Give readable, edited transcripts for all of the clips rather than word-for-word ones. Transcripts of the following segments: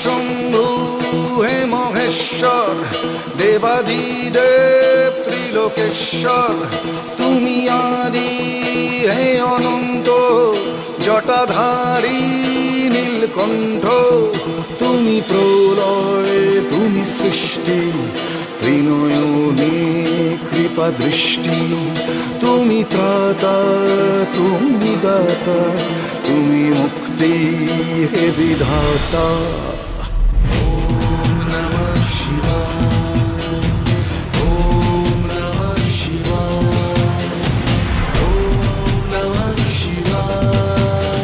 শম্ভু হে মহেশ্বর, দেবাদিদেব ত্রিলোকেশ্বর, তুমি আদি হে অনন্ত, জটাধারী নীলকণ্ঠ, তুমি প্রলয় তুমি সৃষ্টি, ত্রিনয়নে কৃপা দৃষ্টি, তুমি ত্রাতা তুমি দাতা, তুমি মুক্তি হে বিধাতা। ওম নমঃ শিবায়, ওম নমঃ শিবায়, ওম নমঃ শিবায়,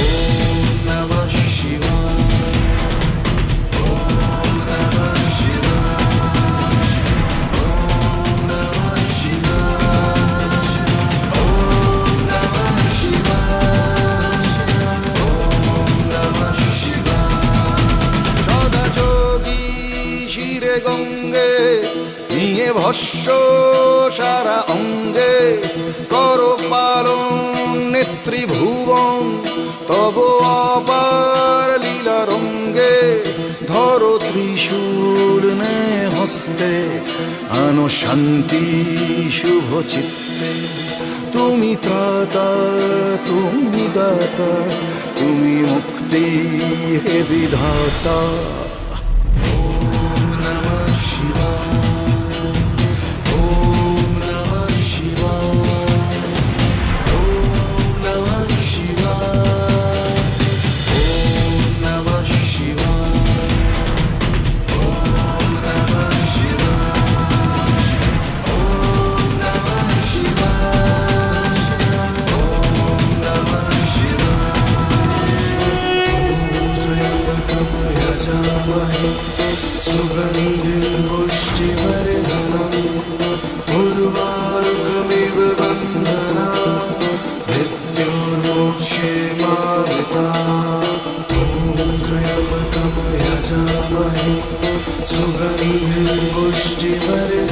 ওম নমঃ শিবায়, ওম নমঃ শিবায়, ওম নমঃ শিবায়, ওম নমঃ শিবায়। সদা যোগী শিরে গঙ্গে, নিয়ে ভস্য সারা অঙ্গে, কর পালন নেত্রী ভুবন, তব অপার লীলা রঙ্গে, ধরো ত্রিশূল নে হস্তে, আনো শান্তি শুভ চিত্তে, তুমি ত্রাতা তুমি দাতা, তুমি মুক্তি হে বিধাতা। ওম নমঃ শিবায়, ওম নমঃ শিবায়, ওম নমঃ শিবায়, ওম নমঃ শিবায়, ওম নমঃ শিবায়, ওম নমঃ শিবায়, ওম নমঃ শিবায়। ত্র্যম্বকম যজামহে সুগন্ধিম পুষ্টিবর্ধনম, উর্বাरुकमिव बन्धनात् मृत्योर्मोक्षेमामृतात्। ॐ त्र्यम्बकं यजामहे सुगन्धिं पुष्टिवर्धनम्,